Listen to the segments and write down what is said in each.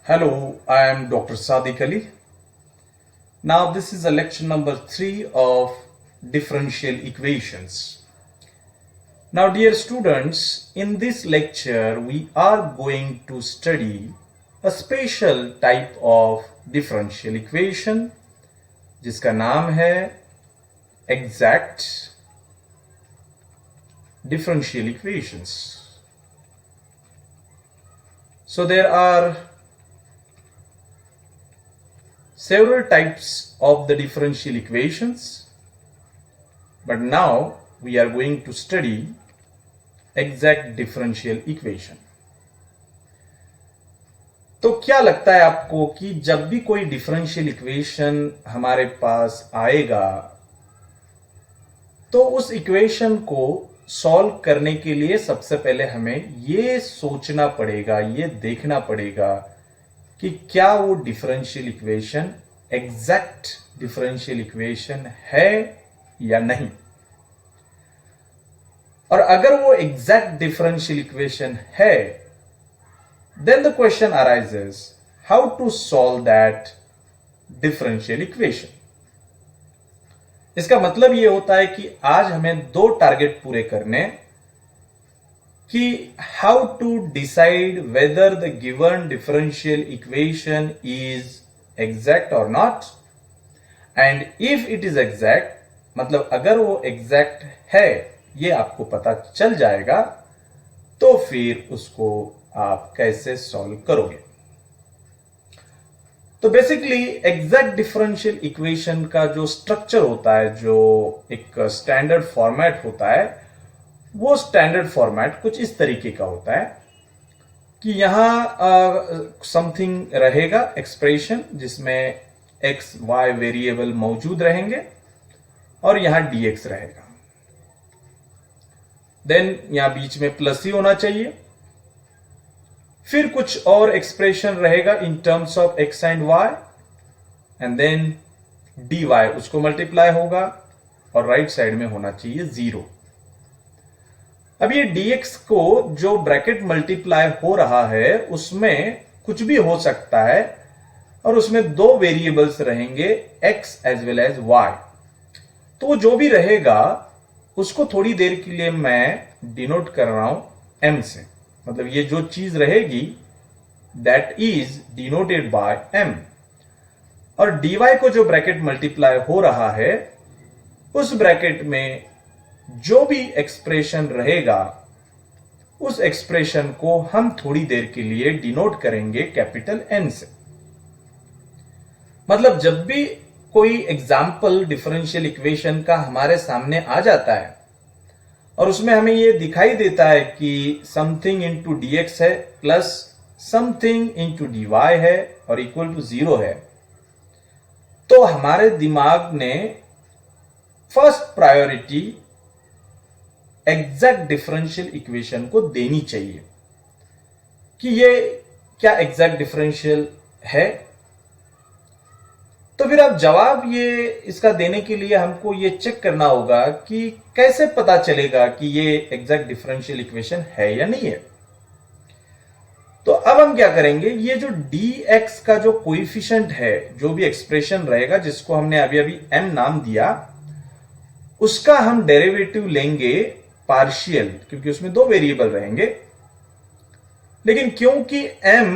Hello, I am Dr. Sadiq Ali. Now, this is a lecture number 3 of differential equations. Now, dear students, in this lecture, we are going to study a special type of differential equation जिसका नाम है exact differential equations. So, there are several types of the differential equations, but now we are going to study exact differential equation. तो क्या लगता है आपको कि जब भी कोई डिफरेंशियल इक्वेशन हमारे पास आएगा तो उस इक्वेशन को सॉल्व करने के लिए सबसे पहले हमें ये सोचना पड़ेगा, ये देखना पड़ेगा कि क्या वो differential equation exact differential equation है या नहीं। और अगर वो एग्जैक्ट डिफरेंशियल इक्वेशन है, then the question arises how to solve that differential equation. इसका मतलब ये होता है कि आज हमें दो टारगेट पूरे करने कि how to decide whether the given differential equation is exact or not, and if it is exact मतलब अगर वो exact है ये आपको पता चल जाएगा तो फिर उसको आप कैसे सॉल्व करोगे। तो बेसिकली एग्जैक्ट डिफरेंशियल इक्वेशन का जो स्ट्रक्चर होता है, जो एक स्टैंडर्ड फॉर्मेट होता है, वो स्टैंडर्ड फॉर्मेट कुछ इस तरीके का होता है कि यहां समथिंग रहेगा एक्सप्रेशन जिसमें एक्स वाई वेरिएबल मौजूद रहेंगे और यहां dx रहेगा। देन यहां बीच में प्लस ही होना चाहिए। फिर कुछ और एक्सप्रेशन रहेगा in terms of X and Y, and then dy उसको मल्टीप्लाई होगा और राइट साइड में होना चाहिए 0। अब ये dx को जो ब्रैकेट मल्टीप्लाई हो रहा है उसमें कुछ भी हो सकता है और उसमें दो वेरिएबल्स रहेंगे x as well as y। तो जो भी रहेगा उसको थोड़ी देर के लिए मैं डिनोट कर रहा हूं m से, मतलब ये जो चीज रहेगी that is denoted by m। और dy को जो ब्रैकेट मल्टीप्लाई हो रहा है उस ब्रैकेट में जो भी एक्सप्रेशन रहेगा उस एक्सप्रेशन को हम थोड़ी देर के लिए डिनोट करेंगे कैपिटल N से। मतलब जब भी कोई एग्जाम्पल डिफरेंशियल इक्वेशन का हमारे सामने आ जाता है और उसमें हमें यह दिखाई देता है कि समथिंग इंटू dx है प्लस समथिंग इंटू dy है और इक्वल टू 0 है, तो हमारे दिमाग ने first priority exact differential equation को देनी चाहिए कि ये क्या एग्जैक्ट डिफरेंशियल है। तो फिर अब जवाब ये इसका देने के लिए हमको ये चेक करना होगा कि कैसे पता चलेगा कि ये एग्जैक्ट डिफरेंशियल इक्वेशन है या नहीं है। तो अब हम क्या करेंगे, ये जो dx का जो कोएफिशिएंट है, जो भी एक्सप्रेशन रहेगा जिसको हमने अभी अभी m नाम दिया, उसका हम डेरिवेटिव लेंगे पार्शियल, क्योंकि उसमें दो वेरिएबल रहेंगे। लेकिन क्योंकि m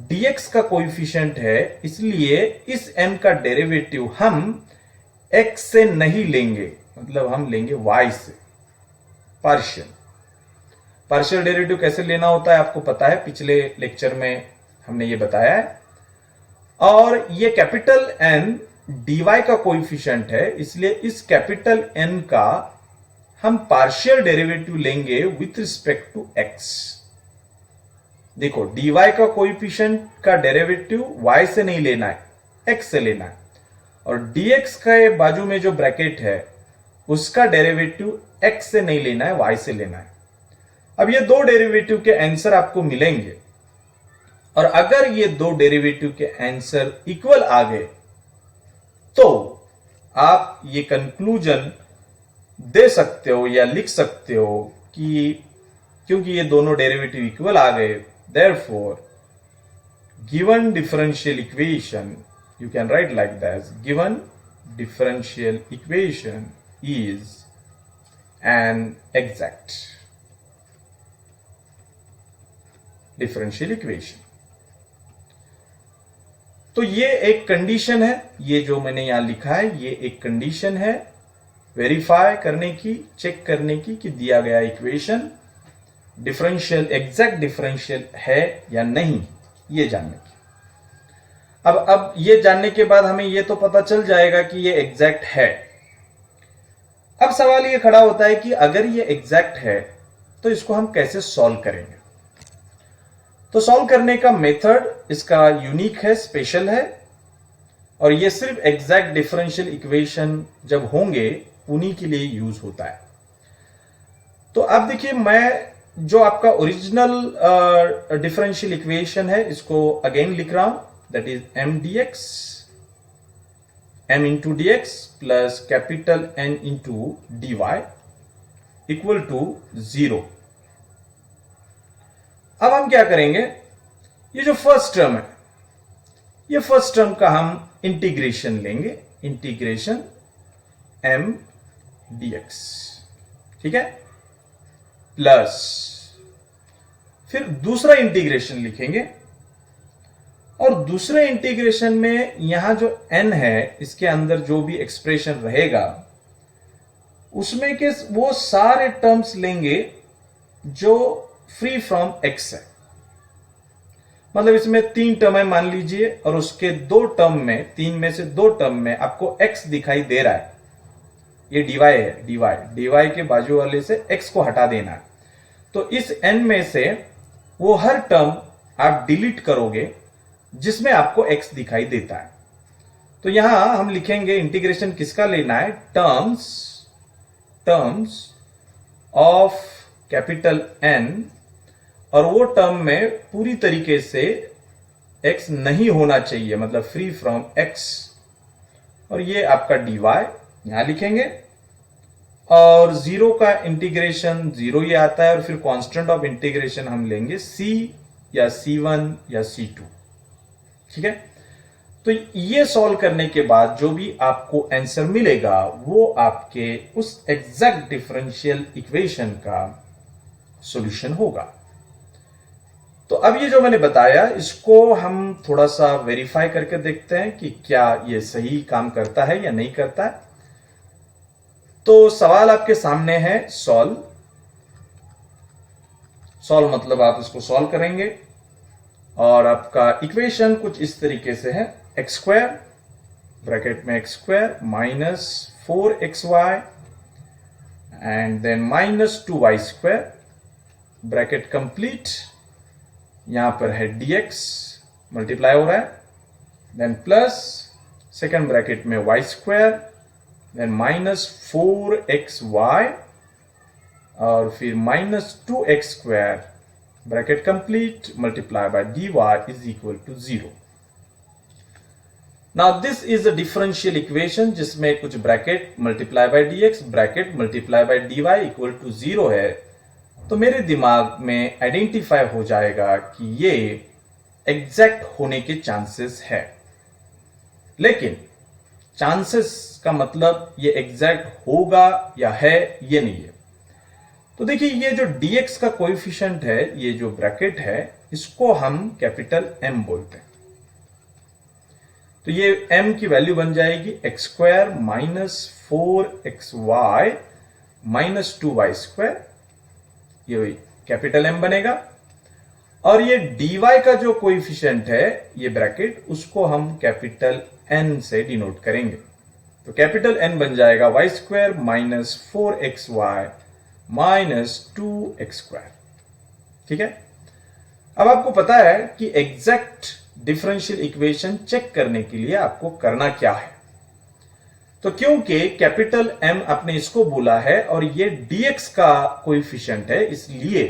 dx का कोएफिशिएंट है इसलिए इस m का डेरिवेटिव हम x से नहीं लेंगे, मतलब हम लेंगे y से। पार्शियल डेरिवेटिव कैसे लेना होता है आपको पता है, पिछले लेक्चर में हमने ये बताया है। और ये कैपिटल N dy का कोएफिशिएंट है इसलिए इस कैपिटल N का हम पार्शियल डेरिवेटिव लेंगे विथ रिस्पेक्ट टू x। देखो dy का कोएफिशिएंट का डेरिवेटिव y से नहीं लेना है, x से लेना है, और dx के बाजू में जो ब्रैकेट है उसका डेरिवेटिव x से नहीं लेना है, y से लेना है। अब ये दो डेरिवेटिव के आंसर आपको मिलेंगे और अगर ये दो डेरिवेटिव के आंसर इक्वल आ गए तो आप ये कंक्लूजन दे सकते हो या लिख सकते हो कि क्योंकि ये दोनों डेरिवेटिव इक्वल आ गए, therefore given differential equation, you can write like this: given differential equation is an exact differential equation. तो ये एक कंडीशन है, ये जो मैंने यहां लिखा है ये एक कंडीशन है वेरीफाई करने की, चेक करने की कि दिया गया इक्वेशन डिफरेंशियल, एग्जैक्ट डिफरेंशियल है या नहीं, ये जानने की। अब ये जानने के बाद हमें ये तो पता चल जाएगा कि ये एग्जैक्ट है। अब सवाल ये खड़ा होता है कि अगर ये एग्जैक्ट है तो इसको हम कैसे सॉल्व करेंगे। तो सॉल्व करने का मेथड इसका यूनिक है, स्पेशल है, और ये सिर्फ एग्जैक्ट डिफरेंशियल इक्वेशन जब होंगे उन्हीं के लिए यूज होता है। तो अब देखिए, मैं जो आपका ओरिजिनल डिफरेंशियल इक्वेशन है इसको अगेन लिख रहा हूं, that is m dx, m into dx plus capital N into dy equal to 0। अब हम क्या करेंगे, ये जो फर्स्ट टर्म है, ये फर्स्ट टर्म का हम इंटीग्रेशन लेंगे, इंटीग्रेशन m dx, ठीक है, प्लस फिर दूसरा इंटीग्रेशन लिखेंगे, और दूसरे इंटीग्रेशन में यहां जो n है इसके अंदर जो भी एक्सप्रेशन रहेगा उसमें के वो सारे टर्म्स लेंगे जो फ्री फ्रॉम x है। मतलब इसमें 3 टर्म है मान लीजिए, और उसके 2 टर्म में, 3 में से 2 टर्म में आपको x दिखाई दे रहा है, ये dy है, dy के बाजू वाले से x को हटा देना है। तो इस n में से वो हर टर्म आप डिलीट करोगे जिसमें आपको x दिखाई देता है। तो यहां हम लिखेंगे इंटीग्रेशन किसका लेना है, टर्म्स ऑफ कैपिटल N, और वो टर्म में पूरी तरीके से x नहीं होना चाहिए, मतलब फ्री फ्रॉम x, और ये आपका dy यहां लिखेंगे, और 0 का इंटीग्रेशन 0 ये आता है, और फिर कांस्टेंट ऑफ इंटीग्रेशन हम लेंगे c या c1 या c2, ठीक है। तो ये सॉल्व करने के बाद जो भी आपको आंसर मिलेगा वो आपके उस एग्जैक्ट डिफरेंशियल इक्वेशन का सॉल्यूशन होगा। तो अब ये जो मैंने बताया इसको हम थोड़ा सा वेरीफाई करके देखते हैं कि क्या ये सही काम करता है या नहीं करता है। तो सवाल आपके सामने है सॉल्व मतलब आप इसको सॉल्व करेंगे, और आपका इक्वेशन कुछ इस तरीके से है, एक्स स्क्वायर ब्रैकेट में X square minus 4xy and then minus 2y square bracket complete, यहां पर है dx मल्टीप्लाई हो रहा है, देन प्लस सेकेंड ब्रैकेट में y square, then minus 4xy और फिर minus 2x square bracket complete multiply by dy is equal to 0। Now this is a differential equation जिसमें कुछ bracket multiply by dx bracket multiply by dy equal to 0 है। तो मेरे दिमाग में identify हो जाएगा कि ये एग्जैक्ट होने के चांसेस है, लेकिन चांसेस का मतलब ये एग्जैक्ट होगा या है ये नहीं है। तो देखिए, ये जो dx का कोएफिशिएंट है, ये जो ब्रैकेट है, इसको हम कैपिटल M बोलते हैं। तो ये m की वैल्यू बन जाएगी x square minus 4xy minus 2y square, ये कैपिटल M बनेगा। और ये dy का जो कोएफिशिएंट है, ये ब्रैकेट, उसको हम कैपिटल N से डिनोट करेंगे। तो कैपिटल N बन जाएगा y square minus 4xy minus 2x square, ठीक है। अब आपको पता है कि एग्जैक्ट डिफरेंशियल इक्वेशन चेक करने के लिए आपको करना क्या है। तो क्योंकि कैपिटल M आपने इसको बोला है और ये dx का कोएफिशिएंट है, इसलिए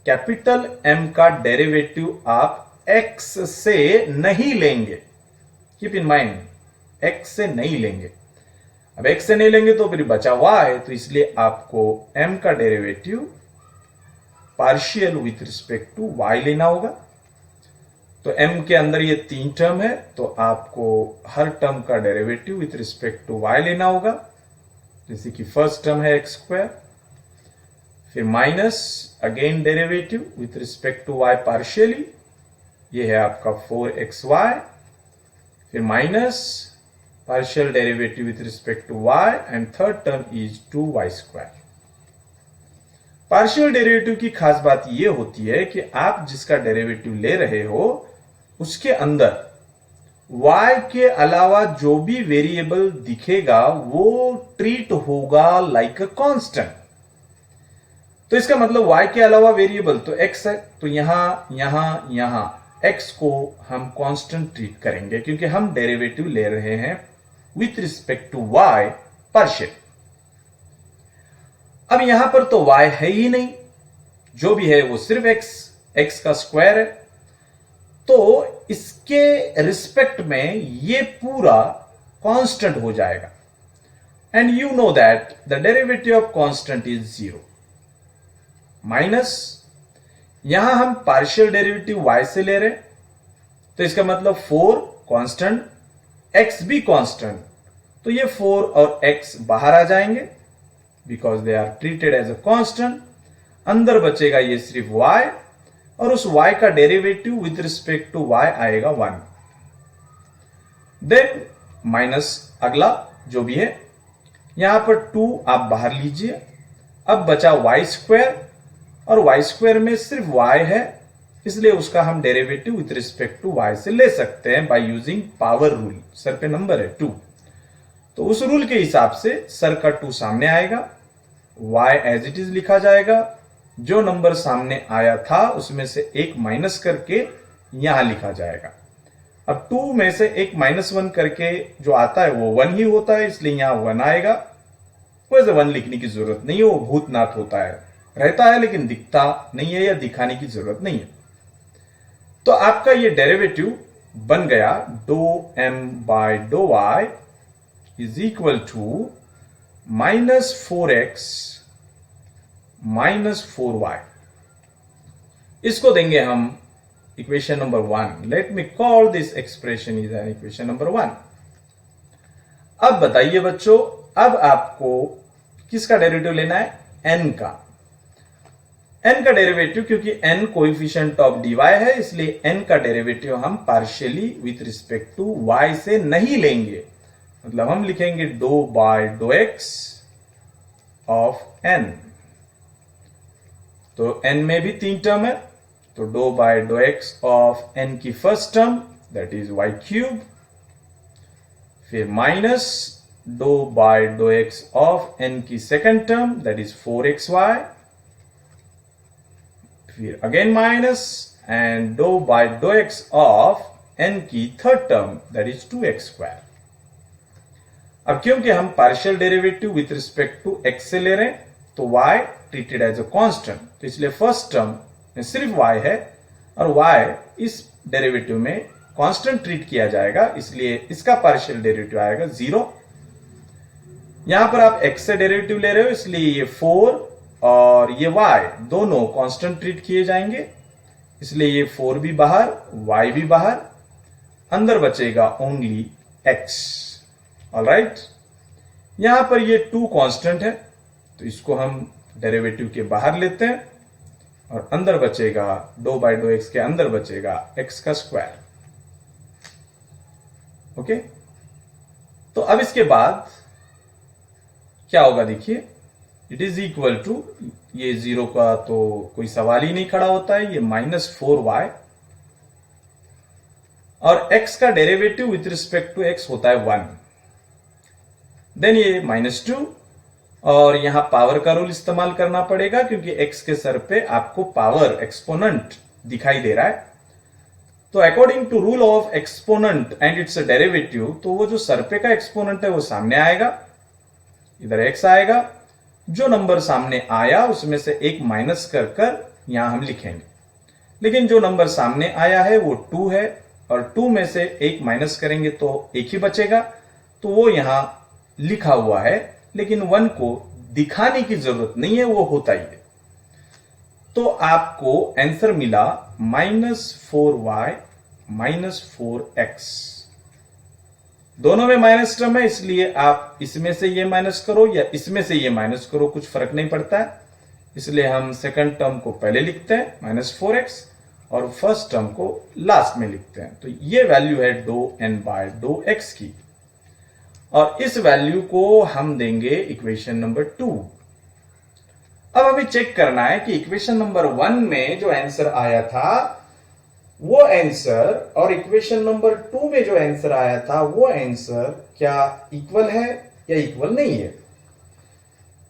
कैपिटल M का डेरिवेटिव आप x से नहीं लेंगे। कीप इन माइंड, x से नहीं लेंगे। अब x से नहीं लेंगे तो फिर बचा y, तो इसलिए आपको m का derivative partial with respect to y लेना होगा। तो m के अंदर ये 3 टर्म है, तो आपको हर टर्म का derivative with respect to y लेना होगा। जैसे कि फर्स्ट टर्म है x स्क्वायर, फिर minus again derivative with respect to y partially, ये है आपका 4xy, फिर minus partial derivative with respect to y and third term is 2y square। Partial derivative की खास बात यह होती है कि आप जिसका डेरिवेटिव ले रहे हो उसके अंदर y के अलावा जो भी वेरिएबल दिखेगा वो ट्रीट होगा लाइक अ कांस्टेंट। तो इसका मतलब y के अलावा वेरिएबल तो x है, तो यहां x को हम कांस्टेंट ट्रीट करेंगे क्योंकि हम डेरिवेटिव ले रहे हैं with respect to y partial. अब यहां पर तो y है ही नहीं, जो भी है वो सिर्फ x का स्क्वायर है, तो इसके रिस्पेक्ट में ये पूरा कांस्टेंट हो जाएगा। And you know that the derivative of constant is 0 minus, यहां हम पार्शियल डेरिवेटिव y से ले रहे हैं, तो इसका मतलब 4 कांस्टेंट, x भी कांस्टेंट, तो ये 4 और x बाहर आ जाएंगे because they are treated as a constant. अंदर बचेगा ये सिर्फ y, और उस y का derivative with respect to y आएगा 1। देन माइनस अगला जो भी है, यहां पर 2 आप बाहर लीजिए, अब बचा y स्क्वायर, और y स्क्वायर में सिर्फ y है, इसलिए उसका हम derivative with respect to y से ले सकते हैं बाय यूजिंग पावर रूल। सर पे नंबर है 2, तो उस रूल के हिसाब से सर का 2 सामने आएगा, y एज इट इज लिखा जाएगा, जो नंबर सामने आया था उसमें से एक माइनस करके यहां लिखा जाएगा। अब 2 में से एक -1 करके जो आता है वो 1 ही होता है, इसलिए यहां 1 आएगा। वैसे 1 लिखने की जरूरत नहीं है, वो भूतनाथ होता है, रहता है लेकिन दिखता नहीं है या दिखाने की जरूरत नहीं है। तो आपका ये डेरिवेटिव बन गया डो m बाय डो y is equal to -4x -4y। इसको देंगे हम equation number 1। Let me call this expression is an equation number 1। अब बताइए बच्चों, अब आपको किसका डेरिवेटिव लेना है? n का। n का डेरिवेटिव, क्योंकि n कोएफिशिएंट ऑफ dy है, इसलिए n का डेरिवेटिव हम partially with respect to y से नहीं लेंगे, मतलब हम लिखेंगे do by do x of n। तो n में भी 3 टर्म है, तो do by do x of n की first term that is y cube, फिर minus do by do x of n की second term that is 4xy, फिर again minus and do by do x of n की third term that is 2x square. अब क्योंकि हम partial derivative with respect to x से ले रहे हैं, तो y treated as a constant, तो इसलिए फर्स्ट टर्म में सिर्फ y है और y इस डेरिवेटिव में कांस्टेंट ट्रीट किया जाएगा, इसलिए इसका पार्शियल डेरिवेटिव आएगा 0। यहां पर आप x से डेरिवेटिव ले रहे हो, इसलिए ये 4 और ये y दोनों कांस्टेंट ट्रीट किए जाएंगे, इसलिए ये 4 भी बाहर, y भी बाहर, अंदर बचेगा ओनली x। ऑलराइट, यहां पर ये 2 कांस्टेंट है, तो इसको हम डेरिवेटिव के बाहर लेते हैं और अंदर बचेगा डो बाय डो x के अंदर बचेगा x का स्क्वायर। ओके, तो अब इसके बाद क्या होगा देखिए, इट इज इक्वल टू, ये 0 का तो कोई सवाल ही नहीं खड़ा होता है, ये -4y, और x का derivative with respect to x होता है 1, देन ये -2, और यहां पावर का रूल इस्तेमाल करना पड़ेगा क्योंकि x के सर पे आपको पावर एक्सपोनेंट दिखाई दे रहा है। तो according to rule of exponent and its derivative, तो वो जो सर पे का एक्सपोनेंट है वो सामने आएगा, इधर x आएगा, जो नंबर सामने आया उसमें से एक माइनस कर यहां हम लिखेंगे, लेकिन जो नंबर सामने आया है वो 2 है, और 2 में से एक माइनस करेंगे तो एक ही बचेगा, तो वो यहां लिखा हुआ है, लेकिन 1 को दिखाने की जरूरत नहीं है, वो होता ही है। तो आपको आंसर मिला -4y -4x। दोनों में माइनस टर्म है, इसलिए आप इसमें से ये माइनस करो या इसमें से ये माइनस करो, कुछ फर्क नहीं पड़ता है। इसलिए हम सेकंड टर्म को पहले लिखते हैं -4x और फर्स्ट टर्म को लास्ट में लिखते हैं। तो ये वैल्यू है dou(n/dou)x की, और इस वैल्यू को हम देंगे इक्वेशन नंबर 2। अब हमें चेक करना है कि इक्वेशन नंबर 1 में जो आंसर आया था वो आंसर और इक्वेशन नंबर 2 में जो आंसर आया था वो आंसर क्या इक्वल है या इक्वल नहीं है।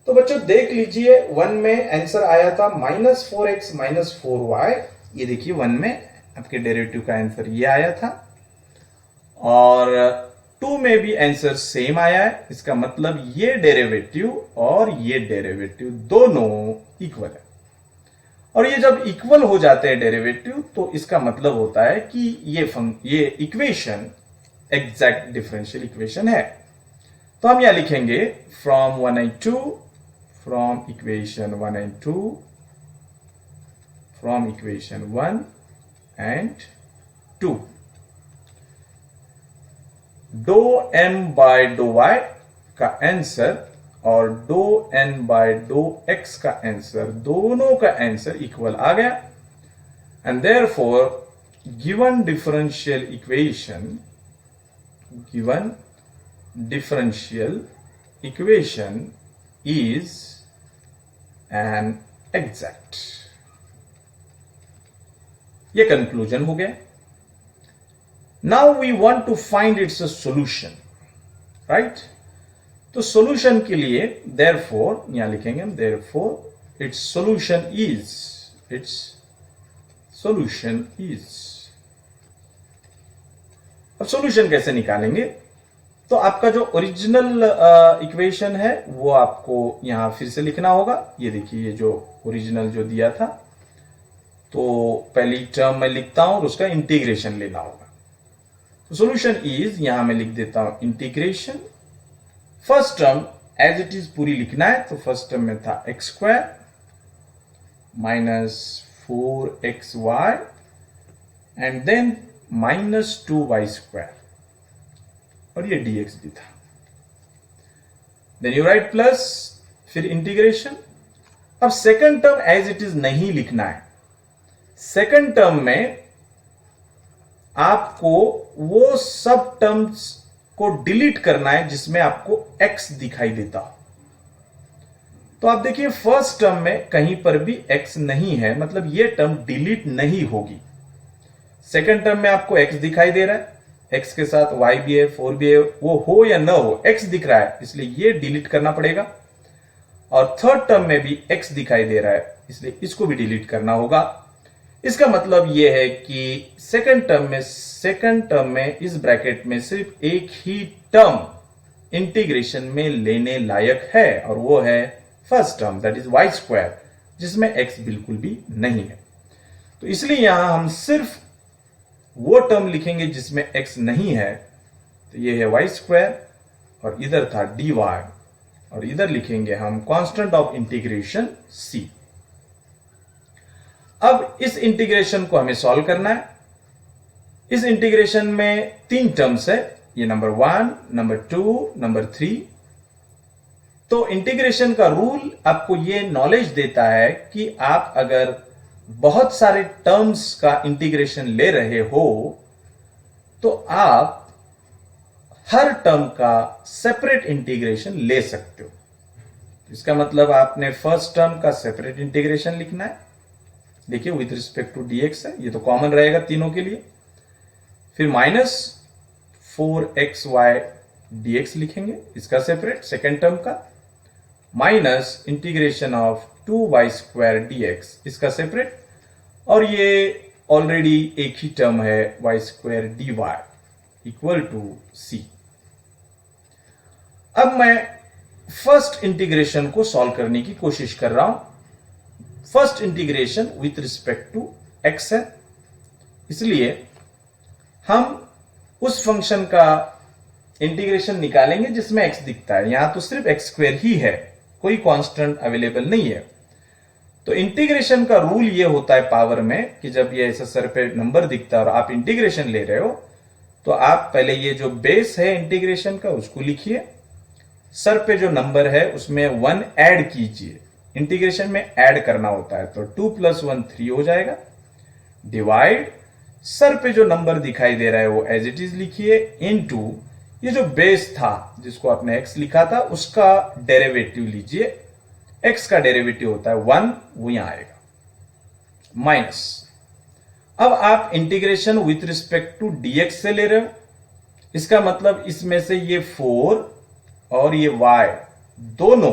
तो बच्चों देख लीजिए, 1 में आंसर आया था -4x -4y। ये देखिए 1 में आपके डेरिवेटिव का आंसर ये आया था, और 2 में भी आंसर सेम आया है। इसका मतलब ये डेरिवेटिव और ये डेरिवेटिव दोनों इक्वल है, और ये जब इक्वल हो जाते हैं डेरिवेटिव तो इसका मतलब होता है कि ये इक्वेशन एग्जैक्ट डिफरेंशियल इक्वेशन है। तो हम यहां लिखेंगे from equation 1 and 2, from equation 1 and 2, dou(m/dou)y का आंसर और dou(n/dou)x का आंसर, दोनों का आंसर इक्वल आ गया। And therefore given differential equation is an exact. ये कंक्लूजन हो गया। Now we want to find its solution, right. तो सॉल्यूशन के लिए देयरफॉर यहां लिखेंगे हम, देयरफॉर इट्स सॉल्यूशन इज। अब सॉल्यूशन कैसे निकालेंगे? तो आपका जो ओरिजिनल इक्वेशन है वो आपको यहां फिर से लिखना होगा। ये देखिए, ये जो ओरिजिनल जो दिया था, तो पहली टर्म मैं लिखता हूं और उसका इंटीग्रेशन लेना होगा। सॉल्यूशन इज, यहां मैं लिख देता हूं integration. First term as it is पूरी लिखना है, तो फर्स्ट टर्म में था x² -4xy and then -2y², और ये dx भी था। देन यू राइट प्लस, फिर इंटीग्रेशन। अब second term as it is नहीं लिखना है। सेकंड टर्म में आपको वो सब टर्म्स को डिलीट करना है जिसमें आपको x दिखाई देता हो। तो आप देखिए, फर्स्ट टर्म में कहीं पर भी x नहीं है, मतलब ये टर्म डिलीट नहीं होगी। सेकंड टर्म में आपको x दिखाई दे रहा है, x के साथ y भी है, 4 भी है, वो हो या ना हो x दिख रहा है, इसलिए ये डिलीट करना पड़ेगा। और थर्ड टर्म में भी x दिखाई दे रहा है, इसलिए इसको भी डिलीट करना होगा। इसका मतलब यह है कि सेकंड टर्म में इस ब्रैकेट में सिर्फ एक ही टर्म इंटीग्रेशन में लेने लायक है, और वो है first term, that is y², जिसमें x बिल्कुल भी नहीं है। तो इसलिए यहां हम सिर्फ वो टर्म लिखेंगे जिसमें x नहीं है, तो ये है y², और इधर था dy, और इधर लिखेंगे हम कांस्टेंट ऑफ इंटीग्रेशन c। अब इस इंटीग्रेशन को हमें सॉल्व करना है। इस इंटीग्रेशन में 3 टर्म्स है, ये नंबर 1, नंबर 2, नंबर 3। तो इंटीग्रेशन का रूल आपको ये नॉलेज देता है कि आप अगर बहुत सारे टर्म्स का इंटीग्रेशन ले रहे हो तो आप हर टर्म का सेपरेट इंटीग्रेशन ले सकते हो। इसका मतलब आपने फर्स्ट टर्म का सेपरेट इंटीग्रेशन लिखना है। देखिए, विथ रिस्पेक्ट टू dx है, ये तो कॉमन रहेगा तीनों के लिए। फिर -4xy dx लिखेंगे, इसका सेपरेट सेकेंड टर्म का, minus integration of 2y² dx, इसका सेपरेट, और ये ऑलरेडी एक ही टर्म है y² dy equal to c। अब मैं फर्स्ट इंटीग्रेशन को सॉल्व करने की कोशिश कर रहा हूं। First integration with respect to x है, इसलिए हम उस फंक्शन का इंटीग्रेशन निकालेंगे जिसमें x दिखता है। यहां तो सिर्फ x² ही है, कोई कांस्टेंट अवेलेबल नहीं है। तो इंटीग्रेशन का रूल ये होता है पावर में कि जब ये ऐसा सर पे नंबर दिखता है और आप इंटीग्रेशन ले रहे हो तो आप पहले ये जो बेस है इंटीग्रेशन का उसको लिखिए, सर पे जो नंबर है उसमें 1 ऐड कीजिए। इंटीग्रेशन में ऐड करना होता है, तो 2 + 1 3 हो जाएगा। डिवाइड, सर पे जो नंबर दिखाई दे रहा है वो एज इट इज लिखिए, इनटू ये जो बेस था जिसको आपने x लिखा था उसका डेरिवेटिव लीजिए। x का डेरिवेटिव होता है 1, वो यहां आएगा, माइनस। अब आप integration with respect to dx से ले रहे हो, इसका मतलब इसमें से ये 4 और ये y दोनों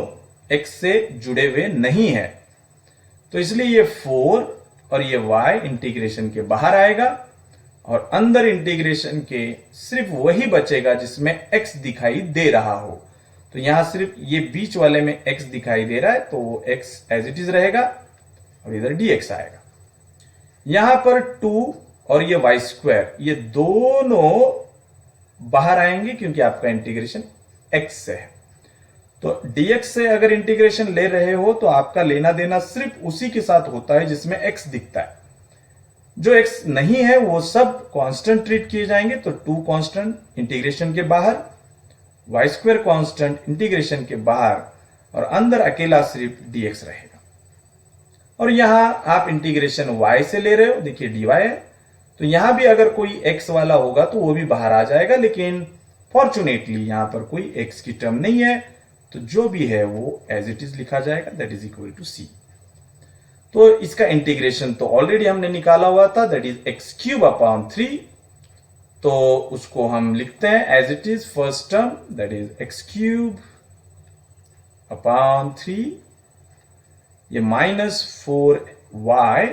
x से जुड़े हुए नहीं है, तो इसलिए ये 4 और ये y इंटीग्रेशन के बाहर आएगा और अंदर इंटीग्रेशन के सिर्फ वही बचेगा जिसमें x दिखाई दे रहा हो। तो यहां सिर्फ ये बीच वाले में x दिखाई दे रहा है, तो वो x एज इट इज रहेगा और इधर dx आएगा। यहां पर 2 और ये y² ये दोनों बाहर आएंगे क्योंकि आपका इंटीग्रेशन x से है। तो dx से अगर इंटीग्रेशन ले रहे हो तो आपका लेना देना सिर्फ उसी के साथ होता है जिसमें x दिखता है। जो x नहीं है वो सब कांस्टेंट ट्रीट किए जाएंगे, तो 2 कांस्टेंट इंटीग्रेशन के बाहर, y² कांस्टेंट इंटीग्रेशन के बाहर और अंदर अकेला सिर्फ dx रहेगा। और यहां आप इंटीग्रेशन y से ले रहे हो, देखिए dy है, तो यहां भी अगर कोई x वाला होगा तो वो भी बाहर आ जाएगा, लेकिन फॉर्चुनेटली यहां पर कोई x की टर्म नहीं है, तो जो भी है वो एज इट इज लिखा जाएगा, that is equal to c। तो इसका इंटीग्रेशन तो ऑलरेडी हमने निकाला हुआ था, दैट इज x³ 3, तो उसको हम लिखते हैं as it is first term, that is x³ 3, ये -4y।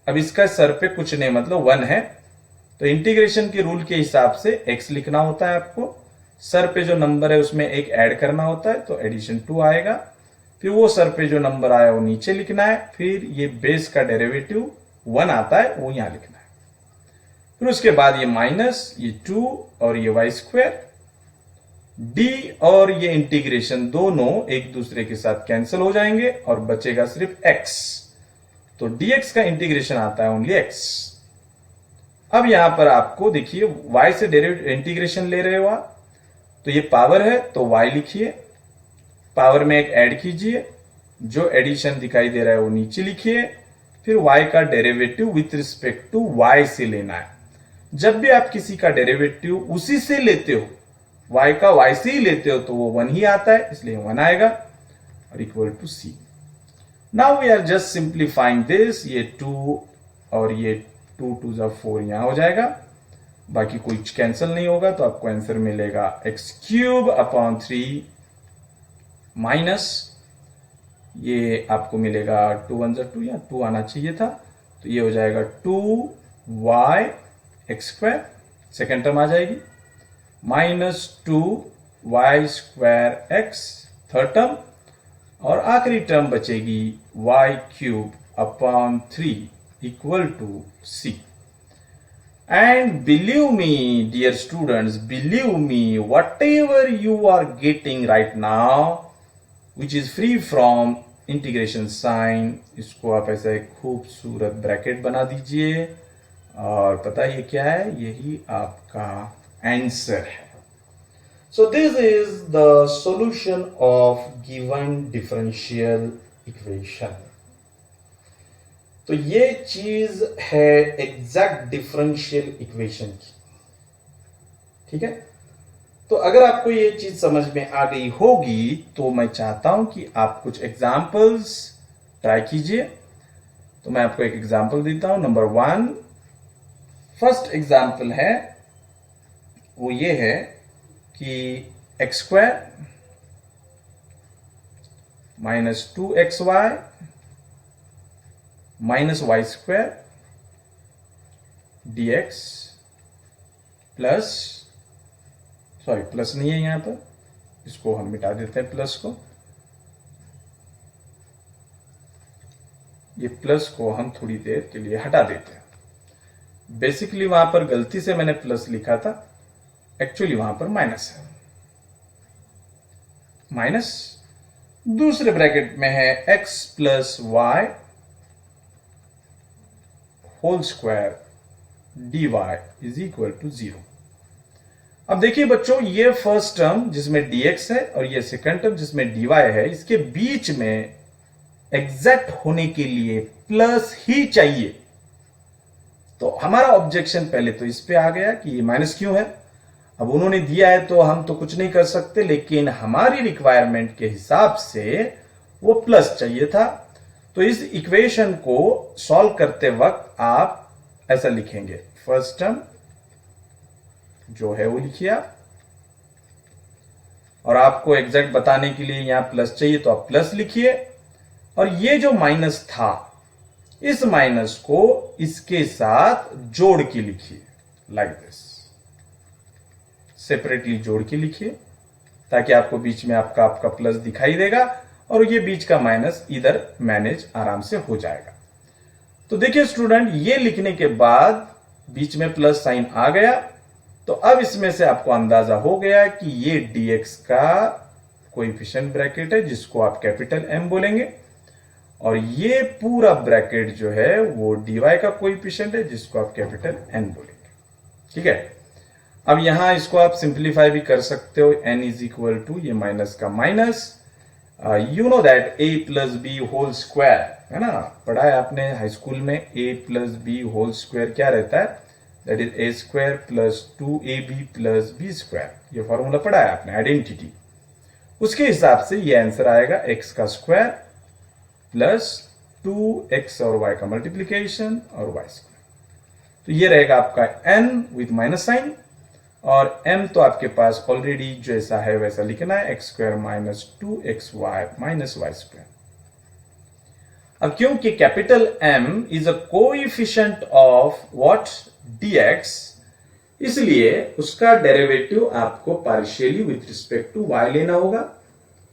अब इसका सर पे कुछ नहीं, मतलब 1 है, तो इंटीग्रेशन के रूल के हिसाब से x लिखना होता है आपको, सर पे जो नंबर है उसमें एक ऐड करना होता है, तो एडिशन 2 आएगा, फिर वो सर पे जो नंबर आया वो नीचे लिखना है, फिर ये बेस का डेरिवेटिव 1 आता है वो यहां लिखना है, फिर उसके बाद ये माइनस, ये 2 और ये y², d और ये इंटीग्रेशन दोनों एक दूसरे के साथ कैंसिल हो जाएंगे और बचेगा सिर्फ x, तो dx का इंटीग्रेशन आता है ओनली x। अब यहां पर आपको देखिए y से इंटीग्रेशन ले रहे हो आप, तो ये पावर है तो y लिखिए, पावर में एक ऐड कीजिए, जो एडिशन दिखाई दे रहा है वो नीचे लिखिए, फिर y का derivative with respect to y से लेना है। जब भी आप किसी का डेरिवेटिव उसी से लेते हो, y का y से ही लेते हो, तो वो 1 ही आता है, इसलिए 1 आएगा और equal to c। Now we are just simplifying this, ये 2 और ये 2 2 4 यहां हो जाएगा, बाकी कुछ कैंसिल नहीं होगा, तो आपको आंसर मिलेगा x³ 3 माइनस, ये आपको मिलेगा 2 1 2 या 2 आना चाहिए था, तो ये हो जाएगा 2y x², सेकेंड टर्म आ जाएगी, -2y² x थर्ड टर्म, और आखिरी टर्म बचेगी y³ 3 equal to c। And believe me, dear students, believe me, whatever you are getting right now, which is free from integration sign, इसको आप ऐसा एक खूबसूरत bracket बना दीजिए और पता ये क्या है, यही आपका आंसर है। So this is the solution of given differential equation. तो ये चीज है एग्जैक्ट डिफरेंशियल इक्वेशन की, ठीक है। तो अगर आपको ये चीज समझ में आ गई होगी तो मैं चाहता हूं कि आप कुछ एग्जांपल्स ट्राई कीजिए। तो मैं आपको एक एग्जांपल देता हूं। नंबर 1, फर्स्ट एग्जांपल है वो ये है कि x² -2xy -y² dx plus, sorry plus नहीं है यहां पर, इसको हम मिटा देते हैं प्लस को, ये प्लस को हम थोड़ी देर के लिए हटा देते हैं। बेसिकली वहां पर गलती से मैंने प्लस लिखा था, एक्चुअली वहां पर माइनस है, माइनस दूसरे ब्रैकेट में है x plus y whole square dy is equal to 0। अब देखिए बच्चों, ये फर्स्ट टर्म जिसमें dx है और ये सेकंड टर्म जिसमें dy है, इसके बीच में एग्जैक्ट होने के लिए प्लस ही चाहिए। तो हमारा ऑब्जेक्शन पहले तो इस पे आ गया कि ये माइनस क्यों है। अब उन्होंने दिया है तो हम तो कुछ नहीं कर सकते, लेकिन हमारी रिक्वायरमेंट के हिसाब से वो प्लस चाहिए था। तो इस इक्वेशन को सॉल्व करते वक्त आप ऐसा लिखेंगे, फर्स्ट टर्म जो है वो लिखिए आप, और आपको एग्जैक्ट बताने के लिए यहां प्लस चाहिए तो आप प्लस लिखिए, और ये जो माइनस था इस माइनस को इसके साथ जोड़ के लिखिए, लाइक दिस, सेपरेटली जोड़ के लिखिए, ताकि आपको बीच में आपका प्लस दिखाई देगा और ये बीच का माइनस इधर मैनेज आराम से हो जाएगा। तो देखिए स्टूडेंट, ये लिखने के बाद बीच में प्लस साइन आ गया, तो अब इसमें से आपको अंदाजा हो गया कि ये dx का कोएफिशिएंट ब्रैकेट है जिसको आप कैपिटल M बोलेंगे, और ये पूरा ब्रैकेट जो है वो dy का कोएफिशिएंट है जिसको आप कैपिटल N बोलेंगे। ठीक है, अब यहां इसको आप सिंप्लीफाई भी कर सकते हो, n इज इक्वल टू ये माइनस का minus, you know that a plus B whole square, है ना, पढ़ा है आपने हाई स्कूल में, a प्लस बी होल स्क्वायर क्या रहता है, दैट इज a square plus 2ab plus b square. ये फॉर्मूला पढ़ा है आपने, आइडेंटिटी। उसके हिसाब से ये आंसर आएगा x का स्क्वायर प्लस 2x और y का मल्टीप्लीकेशन और y स्क्वायर। तो ये रहेगा आपका n विथ माइनस साइन, और m तो आपके पास ऑलरेडी जैसा है वैसा लिखना है, x square minus 2xy minus y square. अब क्योंकि capital M is a coefficient of what dx, इसलिए उसका डेरिवेटिव आपको partially with respect to y लेना होगा,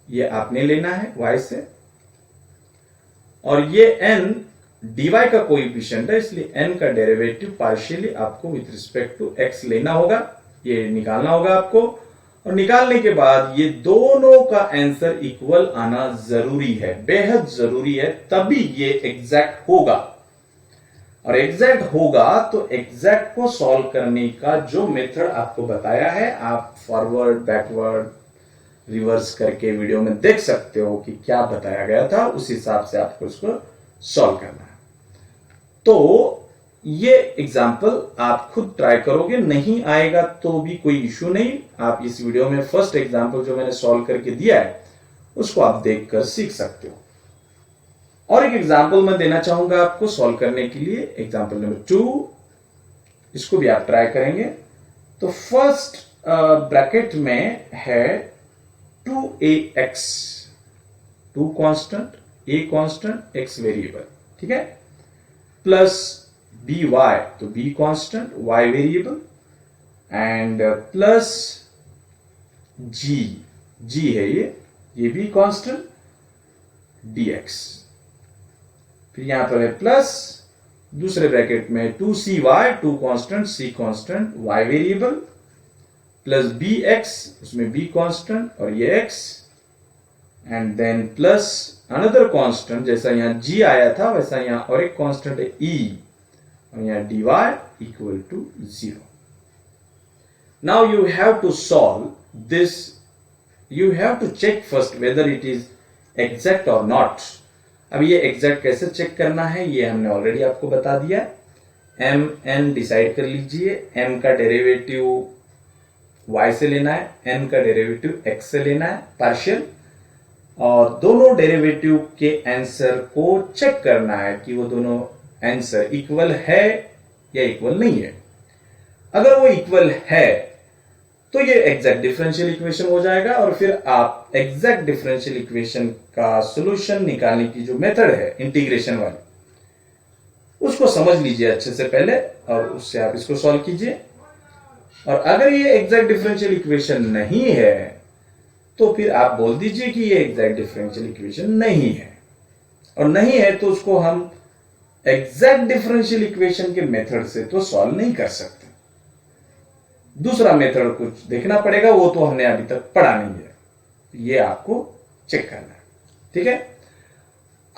ये आपने लेना है y से, और ये n dy का कोएफिशिएंट है, इसलिए n का डेरिवेटिव पार्शियली आपको विथ रिस्पेक्ट टू x लेना होगा, ये निकालना होगा आपको, और निकालने के बाद ये दोनों का आंसर इक्वल आना जरूरी है, बेहद जरूरी है, तभी ये एग्जैक्ट होगा। और एग्जैक्ट होगा तो एग्जैक्ट को सॉल्व करने का जो मेथड आपको बताया है, आप फॉरवर्ड बैकवर्ड रिवर्स करके वीडियो में देख सकते हो कि क्या बताया गया था, उस हिसाब से आपको इसको सॉल्व करना है। तो ये एग्जाम्पल आप खुद ट्राई करोगे, नहीं आएगा तो भी कोई इश्यू नहीं, आप इस वीडियो में फर्स्ट एग्जाम्पल जो मैंने सॉल्व करके दिया है उसको आप देखकर सीख सकते हो। और एक एग्जाम्पल मैं देना चाहूंगा आपको सॉल्व करने के लिए, एग्जाम्पल नंबर 2, इसको भी आप ट्राई करेंगे। तो फर्स्ट ब्रैकेट में है 2ax, 2 constant, a constant, x variable, ठीक है, प्लस by, तो b constant, y variable, and plus g है ये भी कांस्टेंट, dx। फिर यहां पर है प्लस दूसरे ब्रैकेट में 2cy, 2 constant, c constant, y variable, plus bx, उसमें b कांस्टेंट और ये x, and then plus another constant, जैसा यहां g आया था वैसा यहां और एक कांस्टेंट है e, और यहां dy equal to 0। Now you have to solve this, you have to check first whether it is exact और नॉट। अब ये एग्जैक्ट कैसे चेक करना है ये हमने ऑलरेडी आपको बता दिया। m n डिसाइड कर लीजिए, m का डेरिवेटिव y से लेना है, n का डेरिवेटिव x से लेना है पार्शियल, और दोनों डेरिवेटिव के आंसर को चेक करना है कि वो दोनों आंसर इक्वल है या इक्वल नहीं है। अगर वो इक्वल है तो ये एग्जैक्ट डिफरेंशियल इक्वेशन हो जाएगा, और फिर आप एग्जैक्ट डिफरेंशियल इक्वेशन का सॉल्यूशन निकालने की जो मेथड है इंटीग्रेशन वाली, उसको समझ लीजिए अच्छे से पहले, और उससे आप इसको सॉल्व कीजिए। और अगर ये एग्जैक्ट डिफरेंशियल इक्वेशन नहीं है तो फिर आप बोल दीजिए कि ये एग्जैक्ट डिफरेंशियल इक्वेशन नहीं है, और नहीं है तो उसको हम एग्जैक्ट डिफरेंशियल इक्वेशन के मेथड से तो सॉल्व नहीं कर सकते, दूसरा मेथड कुछ देखना पड़ेगा, वो तो हमने अभी तक पढ़ा नहीं है, ये आपको चेक करना है। ठीक है।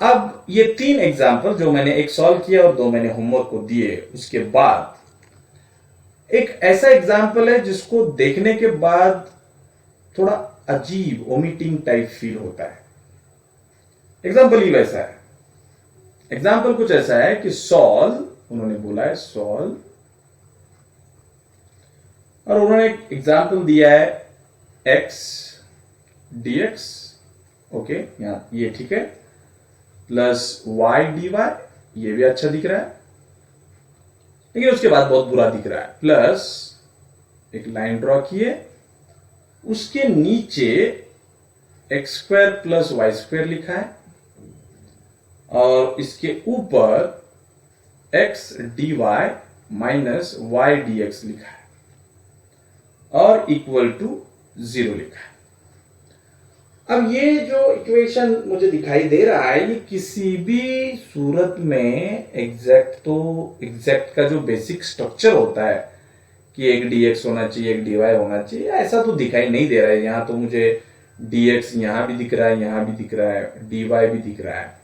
अब ये 3 एग्जाम्पल जो मैंने एक सॉल्व किया और 2 मैंने होमवर्क को दिए, उसके बाद एक ऐसा एग्जाम्पल है जिसको देखने के बाद थोड़ा अजीब ओमिटिंग टाइप फील होता है। एग्जाम्पल ही वैसा है। एग्जाम्पल कुछ ऐसा है कि सॉल्व, उन्होंने बोला है सॉल्व, और उन्होंने एक एग्जाम्पल दिया है x dx, ओके, यहां ये ठीक है, प्लस y dy, ये भी अच्छा दिख रहा है, लेकिन उसके बाद बहुत बुरा दिख रहा है। प्लस एक लाइन ड्रॉ किए, उसके नीचे x square plus y square लिखा है, और इसके ऊपर x d y minus y d x लिखा है, और इक्वल टू 0 लिखा है। अब ये जो इक्वेशन मुझे दिखाई दे रहा है, ये किसी भी सूरत में एग्जैक्ट का जो बेसिक स्ट्रक्चर होता है कि एक dx होना चाहिए, एक dy होना चाहिए, ऐसा तो दिखाई नहीं दे रहा है। यहां तो मुझे dx यहां भी दिख रहा है, यहां भी दिख रहा है, dy भी दिख रहा है।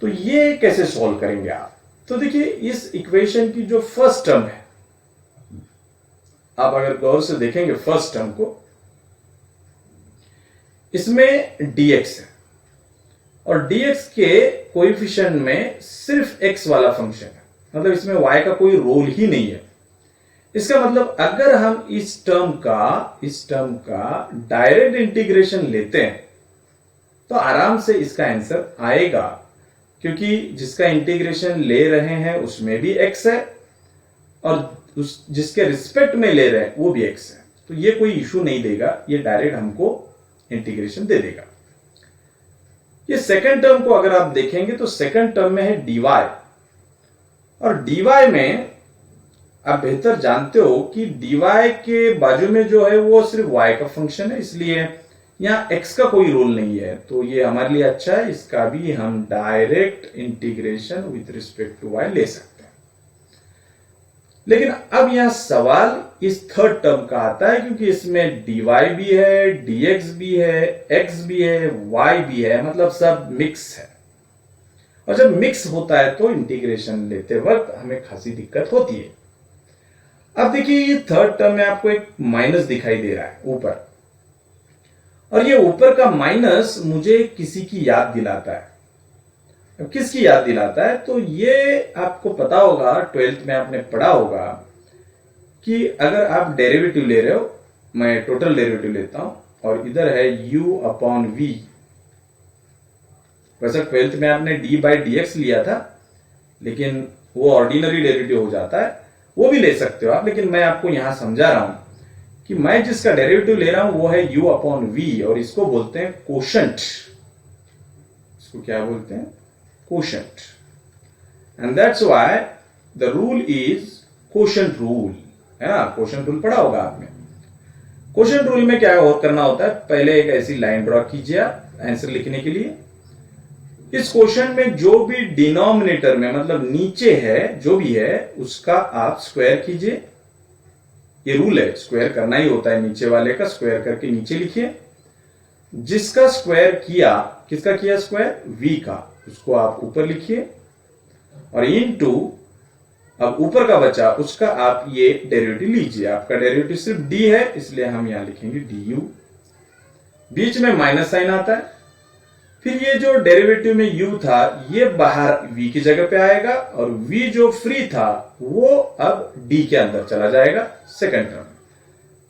तो ये कैसे सॉल्व करेंगे आप? तो देखिए, इस इक्वेशन की जो फर्स्ट टर्म है, आप अगर गौर से देखेंगे फर्स्ट टर्म को, इसमें dx है, और dx के कोएफिशिएंट में सिर्फ x वाला फंक्शन है, मतलब इसमें y का कोई रोल ही नहीं है। इसका मतलब अगर हम इस टर्म का डायरेक्ट इंटीग्रेशन लेते हैं तो आराम से इसका आंसर आएगा, क्योंकि जिसका इंटीग्रेशन ले रहे हैं उसमें भी x है, और जिसके रिस्पेक्ट में ले रहे हैं वो भी x है। तो ये कोई इशू नहीं देगा, ये डायरेक्ट हमको इंटीग्रेशन दे देगा। ये सेकंड टर्म को अगर आप देखेंगे तो सेकंड टर्म में है dy, और dy में आप बेहतर जानते हो कि dy के बाजू में जो है वो सिर्फ y का फंक्शन है, इसलिए यहां x का कोई रोल नहीं है, तो ये हमारे लिए अच्छा है। इसका भी हम direct integration with respect to y ले सकते हैं। लेकिन अब यहां सवाल इस थर्ड टर्म का आता है, क्योंकि इसमें dy भी है, dx भी है, x भी है, y भी है, मतलब सब मिक्स है। और जब मिक्स होता है तो इंटीग्रेशन लेते वक्त हमें खासी दिक्कत होती है। अब देखिए, ये थर्ड टर्म में आपको एक माइनस दिखाई दे रहा है ऊपर, और ये ऊपर का माइनस मुझे किसी की याद दिलाता है। अब किसकी याद दिलाता है? तो ये आपको पता होगा, 12th में आपने पढ़ा होगा कि अगर आप डेरिवेटिव ले रहे हो, मैं टोटल डेरिवेटिव लेता हूं, और इधर है u अपॉन v। वैसे 12th में आपने d बाई dx लिया था, लेकिन वो ऑर्डिनरी डेरिवेटिव हो जाता है, वो भी ले सकते हो आप, लेकिन मैं आपको यहां समझा रहा हूं कि मैं जिसका डेरिवेटिव ले रहा हूं वो है u अपॉन v, और इसको बोलते हैं कोशेंट। इसको क्या बोलते हैं? Quotient. And that's why the rule is quotient rule, है ना? कोशेंट रूल पढ़ा होगा आपने। कोशेंट रूल में क्या और करना होता है, पहले एक ऐसी लाइन ड्रॉ कीजिए आप आंसर लिखने के लिए। इस क्वेश्चन में जो भी डिनोमिनेटर में, मतलब नीचे है जो भी है, उसका आप स्क्वायर कीजिए। ये रूल है, स्क्वायर करना ही होता है, नीचे वाले का स्क्वायर करके नीचे लिखिए। जिसका स्क्वायर किया, किसका किया स्क्वायर? v का, उसको आप ऊपर लिखिए, और इनटू अब ऊपर का बचा उसका आप ये डेरिवेटिव लीजिए। आपका डेरिवेटिव सिर्फ d है, इसलिए हम यहां लिखेंगे du। बीच में माइनस साइन आता है, फिर ये जो डेरिवेटिव में u था ये बाहर v की जगह पे आएगा, और v जो फ्री था वो अब d के अंदर चला जाएगा सेकंड टर्म।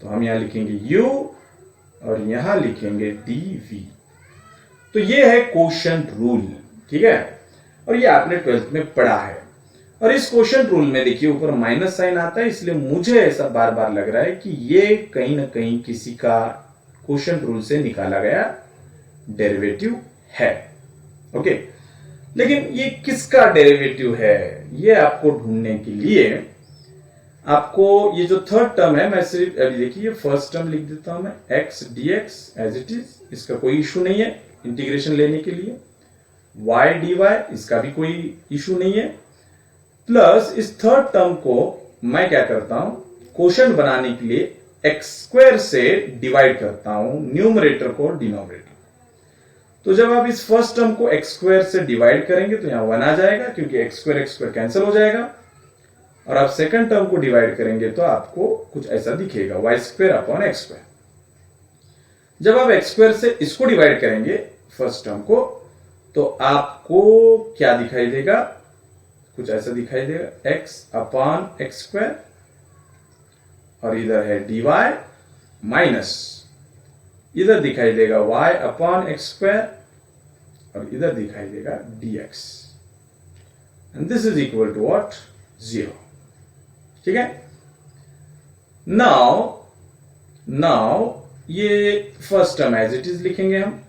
तो हम यहां लिखेंगे u और यहां लिखेंगे dv। तो ये है कोशेंट रूल, ठीक है, और ये आपने 12th में पढ़ा है। और इस कोशेंट रूल में देखिए ऊपर माइनस साइन आता है, इसलिए मुझे ऐसा बार बार लग रहा है कि ये कहीं ना कहीं किसी का कोशेंट रूल से निकाला गया डेरिवेटिव है। ओके, लेकिन ये किसका डेरिवेटिव है, ये आपको ढूंढने के लिए आपको ये जो थर्ड टर्म है, मैं सिर्फ अभी देखिए फर्स्ट टर्म लिख देता हूं मैं, x dx as it is, इसका कोई इशू नहीं है इंटीग्रेशन लेने के लिए। y dy, इसका भी कोई इशू नहीं है। प्लस इस थर्ड टर्म को मैं क्या करता हूं, कोशेंट बनाने के लिए x स्क्वायर से डिवाइड करता हूं न्यूमरेटर को डिनोमिनेटर। तो जब आप इस फर्स्ट टर्म को एक्स स्क्वायर से डिवाइड करेंगे तो यहां 1 आ जाएगा, क्योंकि एक्स स्क्वायर कैंसिल हो जाएगा। और आप सेकंड टर्म को डिवाइड करेंगे तो आपको कुछ ऐसा दिखेगा, y square upon x square. जब आप एक्स स्क्वायर से इसको डिवाइड करेंगे फर्स्ट टर्म को, तो आपको क्या दिखाई देगा, कुछ ऐसा दिखाई देगा, एक्स अपॉन एक्स स्क्वायर, और इधर है dy माइनस, इधर दिखाई देगा y अपॉन एक्स स्क्वायर, और इधर दिखाई देगा dx, and this is equal to what, 0। ठीक है। नाउ ये first term as it is लिखेंगे हम,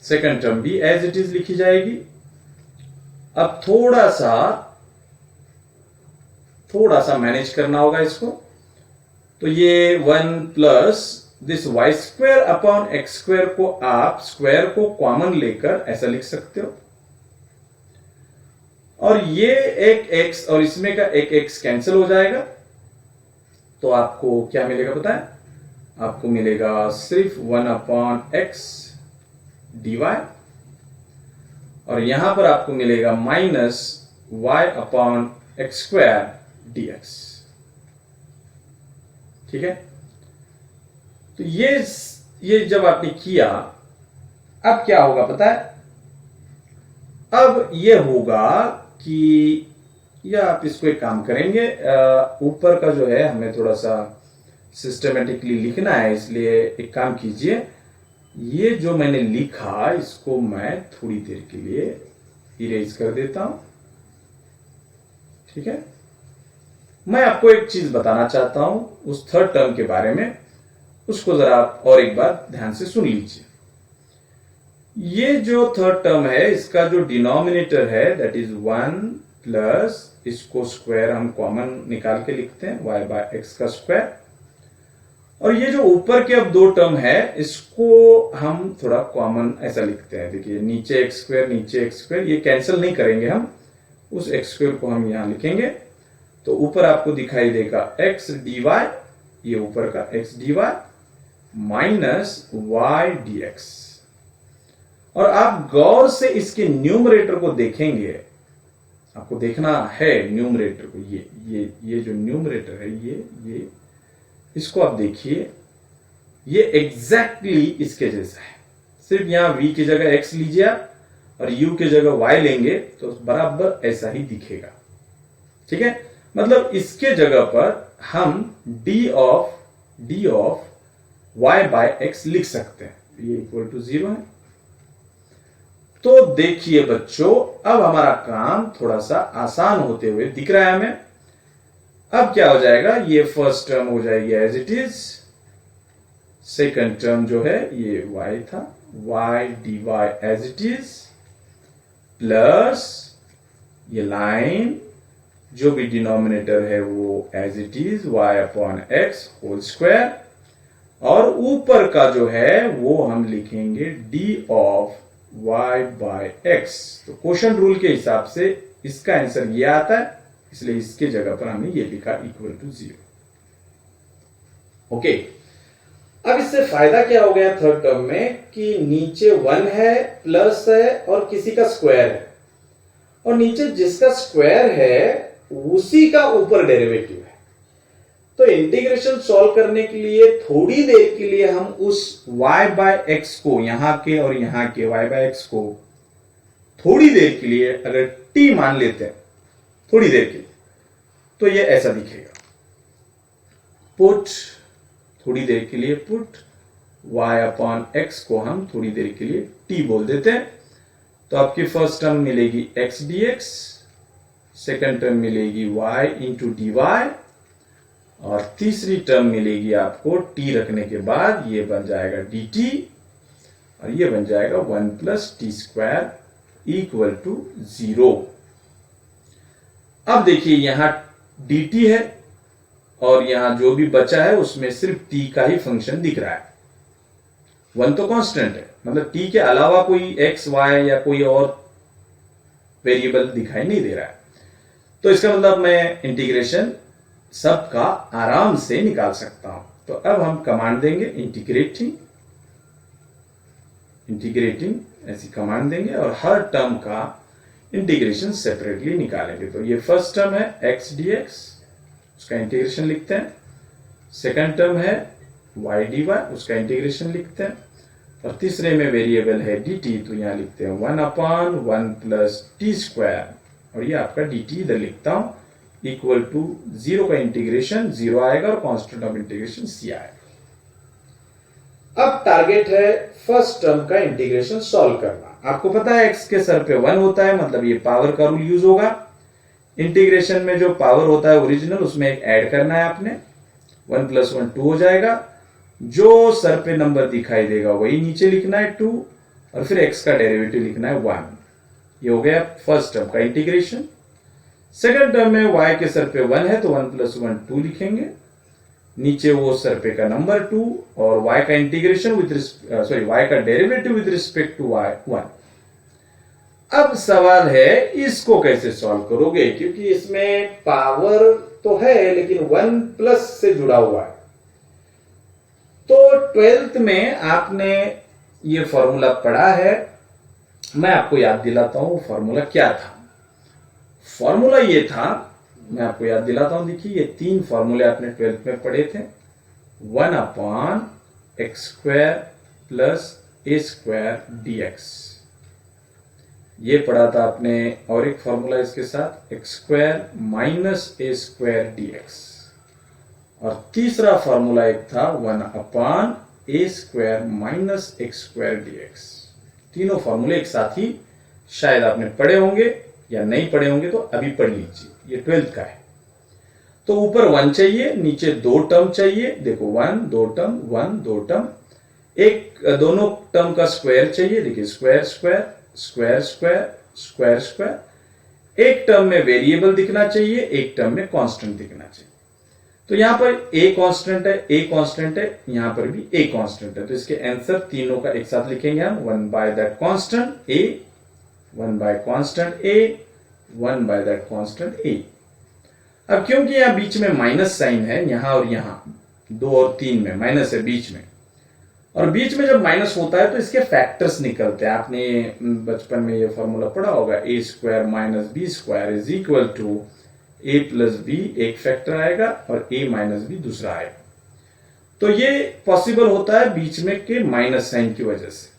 सेकंड टर्म भी एज इट इज लिखी जाएगी। अब थोड़ा सा मैनेज करना होगा इसको, तो ये 1 plus this y square upon x square को आप स्क्वायर को कॉमन लेकर ऐसा लिख सकते हो, और ये एक x और इसमें का एक x कैंसिल हो जाएगा, तो आपको क्या मिलेगा पता है, आपको मिलेगा सिर्फ 1 अपॉन एक्स dy, और यहां पर आपको मिलेगा minus y upon x square dx। ठीक है। तो ये जब आपने किया, अब क्या होगा पता है, अब ये होगा कि या आप इसको एक काम करेंगे, ऊपर का जो है हमें थोड़ा सा सिस्टमेटिकली लिखना है, इसलिए एक काम कीजिए, ये जो मैंने लिखा इसको मैं थोड़ी देर के लिए इरेज कर देता हूं। ठीक है। मैं आपको एक चीज बताना चाहता हूं उस थर्ड टर्म के बारे में, उसको जरा आप और एक बार ध्यान से सुन लीजिए। ये जो थर्ड टर्म है, इसका जो डिनोमिनेटर है दैट इज 1 प्लस, इसको स्क्वायर हम कॉमन निकाल के लिखते हैं, y बाय एक्स का स्क्वायर, और ये जो ऊपर के अब दो टर्म है इसको हम थोड़ा कॉमन ऐसा लिखते हैं। देखिए नीचे एक्स स्क्वायर, नीचे एक्स स्क्वायर, ये कैंसिल नहीं करेंगे हम, उस एक्स स्क्वायर को हम यहां लिखेंगे, तो ऊपर आपको दिखाई देगा एक्स डी वाई, ये ऊपर का x d y minus y d x. और आप गौर से इसके न्यूमरेटर को देखेंगे, आपको देखना है न्यूमरेटर को, ये जो न्यूमरेटर है ये इसको आप देखिए, ये एग्जैक्टली इसके जैसा है, सिर्फ यहां v की जगह x लीजिए और u की जगह y लेंगे तो बराबर ऐसा ही दिखेगा। ठीक है। मतलब इसके जगह पर हम d of y by x लिख सकते हैं, ये इक्वल टू 0 है। तो देखिए बच्चों, अब हमारा काम थोड़ा सा आसान होते हुए दिख रहा है हमें। अब क्या हो जाएगा, ये फर्स्ट टर्म हो जाएगी as it is, second term जो है ये y था, y dy as it is, plus ये लाइन जो भी डिनोमिनेटर है वो as it is y upon x whole square, और ऊपर का जो है वो हम लिखेंगे d of y by x। तो क्वेश्चन रूल के हिसाब से इसका आंसर ये आता है, इसलिए इसके जगह पर हमने ये लिखा इक्वल टू 0। ओके। अब इससे फायदा क्या हो गया थर्ड टर्म में, कि नीचे 1 है, प्लस है, और किसी का स्क्वायर है, और नीचे जिसका स्क्वायर है उसी का ऊपर डेरिवेटिव है। तो इंटीग्रेशन सॉल्व करने के लिए थोड़ी देर के लिए हम उस y बाय एक्स को, यहां के और यहां के y बाय एक्स को थोड़ी देर के लिए अगर t मान लेते हैं, थोड़ी देर के लिए, तो ये ऐसा दिखेगा, पुट, थोड़ी देर के लिए पुट y अपॉन एक्स को हम थोड़ी देर के लिए t बोल देते हैं। तो आपकी फर्स्ट टर्म मिलेगी x dx, सेकंड टर्म मिलेगी y इंटू dy, और तीसरी टर्म मिलेगी आपको t रखने के बाद ये बन जाएगा dt, और ये बन जाएगा 1 plus t square equal to 0। अब देखिए यहां dt है और यहां जो भी बचा है उसमें सिर्फ t का ही फंक्शन दिख रहा है, 1 तो कांस्टेंट है, मतलब t के अलावा कोई x y या कोई और वेरिएबल दिखाई नहीं दे रहा है। तो इसका मतलब मैं इंटीग्रेशन सबका आराम से निकाल सकता हूं। तो अब हम कमांड देंगे इंटीग्रेटिंग इंटीग्रेटिंग ऐसी कमांड देंगे और हर टर्म का इंटीग्रेशन सेपरेटली निकालेंगे। तो ये फर्स्ट टर्म है x dx, उसका इंटीग्रेशन लिखते हैं। सेकंड टर्म है y dy, उसका इंटीग्रेशन लिखते हैं। और तीसरे में वेरिएबल है dt, तो यहां लिखते हैं 1/1 प्लस टी स्क्वायर, और ये आपका dt इधर लिखता हूं इक्वल टू 0 का इंटीग्रेशन 0 आएगा और कांस्टेंट ऑफ इंटीग्रेशन c आएगा। अब टारगेट है फर्स्ट टर्म का इंटीग्रेशन सॉल्व करना। आपको पता है x के सर पे 1 होता है, मतलब ये पावर का रूल यूज होगा। इंटीग्रेशन में जो पावर होता है ओरिजिनल, उसमें एक ऐड करना है आपने, 1 + 1 2 हो जाएगा। जो सर पे नंबर दिखाई देगा वही नीचे लिखना है 2, और फिर x का डेरिवेटिव लिखना है 1। ये हो गया फर्स्ट टर्म का इंटीग्रेशन। सेकंड टर्म में y के सर पे 1 है तो 1 + 1 2 लिखेंगे, नीचे वो सर पे का नंबर 2 और y का इंटीग्रेशन y का derivative with respect to y 1। अब सवाल है इसको कैसे सॉल्व करोगे, क्योंकि इसमें पावर तो है लेकिन 1 प्लस से जुड़ा हुआ है। तो 12th में आपने ये फॉर्मूला पढ़ा है, मैं आपको याद दिलाता हूं फॉर्मूला क्या था। फॉर्मूला ये था, मैं आपको याद दिलाता हूं, देखिए ये 3 फॉर्मूले आपने 12th में पढ़े थे। 1/x² + a² dx, ये पढ़ा था आपने। और एक फॉर्मूला इसके साथ x² - a² dx, और तीसरा फॉर्मूला एक था 1/a² - x² dx। तीनों फॉर्मूले एक साथ ही शायद आपने पढ़े होंगे, या नहीं पढ़े होंगे तो अभी पढ़ लीजिए, ये 12th का है। तो ऊपर 1 चाहिए, नीचे 2 टर्म चाहिए। देखो 1 2 टर्म, 1 2 टर्म, एक दोनों टर्म का स्क्वायर चाहिए। देखिए square square square square square square. एक टर्म में वेरिएबल दिखना चाहिए, एक टर्म में कांस्टेंट दिखना चाहिए। तो यहां पर a कांस्टेंट है, a कांस्टेंट है, यहां पर भी a कांस्टेंट है। तो इसके आंसर तीनों का एक साथ लिखेंगे हम, 1 by that constant a, 1 by constant a, 1 by that constant a। अब क्योंकि यहां बीच में माइनस साइन है, यहां और यहां 2 और 3 में माइनस है बीच में, और बीच में जब माइनस होता है तो इसके फैक्टर्स निकलते हैं। आपने बचपन में ये फॉर्मूला पढ़ा होगा, a² - b² is equal to a + b, एक फैक्टर आएगा और a - b दूसरा आएगा। तो ये पॉसिबल होता है बीच में के माइनस साइन की वजह से।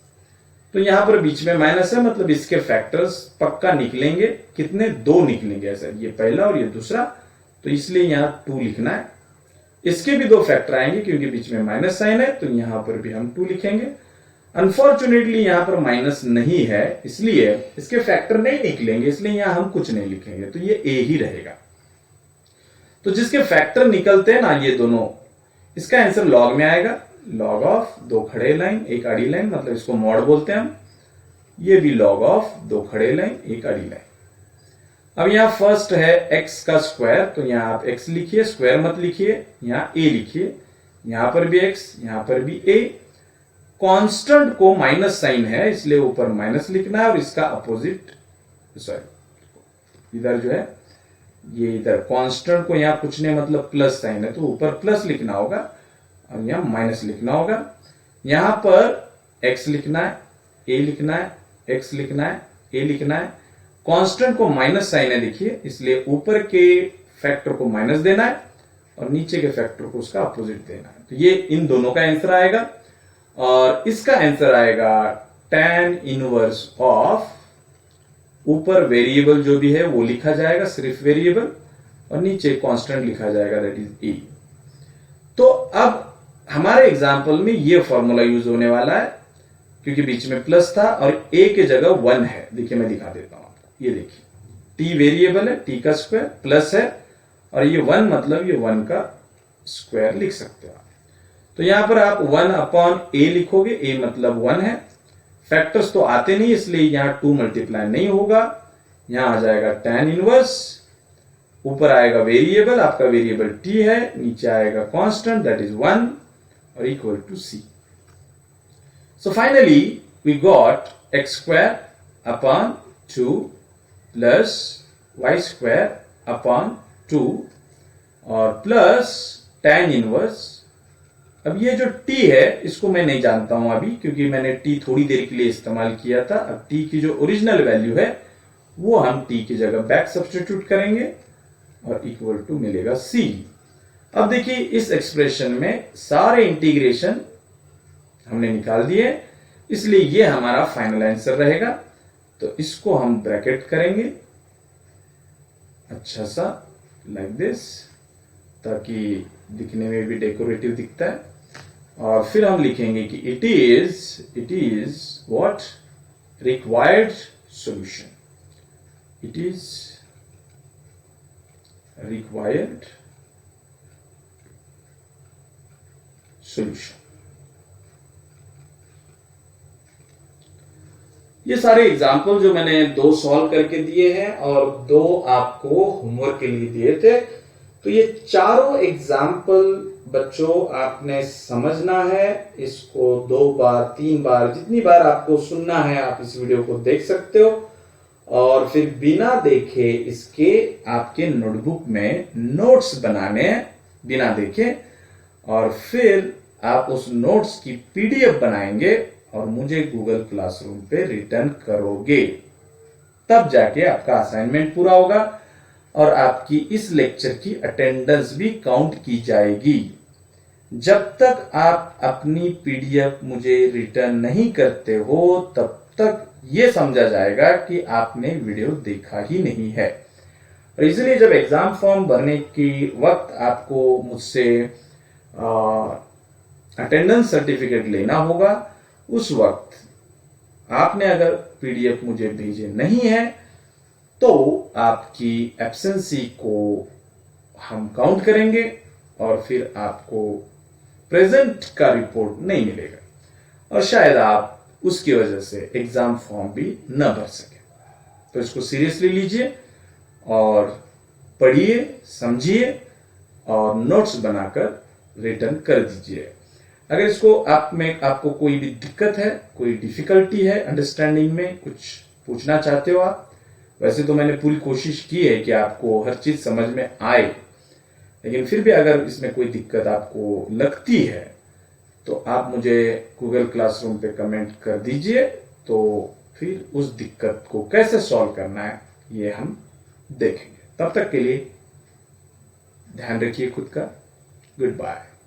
तो यहां पर बीच में माइनस है, मतलब इसके फैक्टर्स पक्का निकलेंगे। कितने? 2 निकलेंगे ऐसा, ये पहला और ये दूसरा। तो इसलिए यहां 2 लिखना है। इसके भी 2 फैक्टर आएंगे क्योंकि बीच में माइनस साइन है, तो यहां पर भी हम 2 लिखेंगे। अनफॉर्चुनेटली यहां पर माइनस नहीं है, इसलिए इसके फैक्टर नहीं निकलेंगे, इसलिए यहां हम कुछ नहीं लिखेंगे, तो ये a ही रहेगा। तो जिसके फैक्टर निकलते हैं ना ये दोनों, इसका आंसर लॉग में आएगा। लॉग ऑफ 2 खड़े लाइन 1 आड़ी लाइन, मतलब इसको मॉड बोलते हैं हम। ये भी लॉग ऑफ 2 खड़े लाइन 1 आड़ी लाइन। अब यहां फर्स्ट है x का स्क्वायर, तो यहां आप x लिखिए, स्क्वायर मत लिखिए, यहां a लिखिए। यहां पर भी x, यहां पर भी a। कांस्टेंट को माइनस साइन है इसलिए ऊपर माइनस लिखना है, और इसका अपोजिट, सॉरी इधर जो है ये इधर कांस्टेंट को यहां कुछ नहीं, मतलब प्लस साइन है तो ऊपर प्लस लिखना होगा और यहां माइनस लिखना होगा। यहां पर x लिखना है, a लिखना है, x लिखना है, a लिखना है। कांस्टेंट को माइनस साइन है देखिए, इसलिए ऊपर के फैक्टर को माइनस देना है और नीचे के फैक्टर को उसका अपोजिट देना है। तो ये इन दोनों का आंसर आएगा, और इसका आंसर आएगा tan इनवर्स ऑफ, ऊपर वेरिएबल जो भी है वो लिखा जाएगा, सिर्फ वेरिएबल, और नीचे कांस्टेंट लिखा जाएगा, दैट इज a। तो अब हमारे एग्जाम्पल में ये फॉर्मूला यूज होने वाला है, क्योंकि बीच में प्लस था और a के जगह 1 है। देखिए मैं दिखा देता हूं आपको, ये देखिए t वेरिएबल है, t का स्क्वायर प्लस है, और ये 1 मतलब ये 1 का स्क्वायर लिख सकते हो आप। तो यहां पर आप 1/a लिखोगे, a मतलब 1 है। फैक्टर्स तो आते नहीं, इसलिए यहां 2 मल्टीप्लाई नहीं होगा। यहां आ जाएगा tan इनवर्स, ऊपर आएगा वेरिएबल, आपका वेरिएबल t है, नीचे आएगा कांस्टेंट दैट इज 1 और equal to c। So finally we got x² 2 plus y² 2 और प्लस tan इनवर्स अब ये जो t है इसको मैं नहीं जानता हूं अभी, क्योंकि मैंने t थोड़ी देर के लिए इस्तेमाल किया था। अब t की जो ओरिजिनल वैल्यू है वो हम t की जगह बैक सब्स्टिट्यूट करेंगे और इक्वल टू मिलेगा c। अब देखिए इस एक्सप्रेशन में सारे इंटीग्रेशन हमने निकाल दिए, इसलिए ये हमारा फाइनल आंसर रहेगा। तो इसको हम ब्रैकेट करेंगे अच्छा सा लाइक दिस, ताकि दिखने में भी डेकोरेटिव दिखता है। और फिर हम लिखेंगे कि it is what required solution, it is required solution. ये सारे एग्जाम्पल जो मैंने 2 सॉल्व करके दिए हैं और 2 आपको होमवर्क के लिए दिए थे, तो ये चारों एग्जाम्पल बच्चों आपने समझना है। इसको 2 बार 3 बार जितनी बार आपको सुनना है आप इस वीडियो को देख सकते हो, और फिर बिना देखे इसके आपके नोटबुक में नोट्स बनाने हैं बिना देखे, और फिर आप उस नोट्स की पीडीएफ बनाएंगे और मुझे गूगल क्लासरूम पे रिटर्न करोगे। तब जाके आपका असाइनमेंट पूरा होगा और आपकी इस लेक्चर की अटेंडेंस भी काउंट की जाएगी। जब तक आप अपनी पीडीएफ मुझे रिटर्न नहीं करते हो तब तक ये समझा जाएगा कि आपने वीडियो देखा ही नहीं है। और इसलिए जब एग्जाम फॉर्म भरने की वक्त आपको मुझसे अटेंडेंस सर्टिफिकेट लेना होगा, उस वक्त आपने अगर पीडीएफ मुझे भेजे नहीं है तो आपकी एब्सेंसी को हम काउंट करेंगे और फिर आपको प्रेजेंट का रिपोर्ट नहीं मिलेगा और शायद आप उसकी वजह से एग्जाम फॉर्म भी न भर सके। तो इसको सीरियसली लीजिए और पढ़िए, समझिए और नोट्स बनाकर रिटर्न कर दीजिए। अगर इसको आपको कोई भी दिक्कत है, कोई डिफिकल्टी है अंडरस्टैंडिंग में, कुछ पूछना चाहते हो आप, वैसे तो मैंने पूरी कोशिश की है कि आपको हर चीज समझ में आए, लेकिन फिर भी अगर इसमें कोई दिक्कत आपको लगती है तो आप मुझे गूगल क्लासरूम पे कमेंट कर दीजिए, तो फिर उस दिक्कत को कैसे सॉल्व करना है ये हम देखेंगे। तब तक के लिए ध्यान रखिए खुद का। Good bye.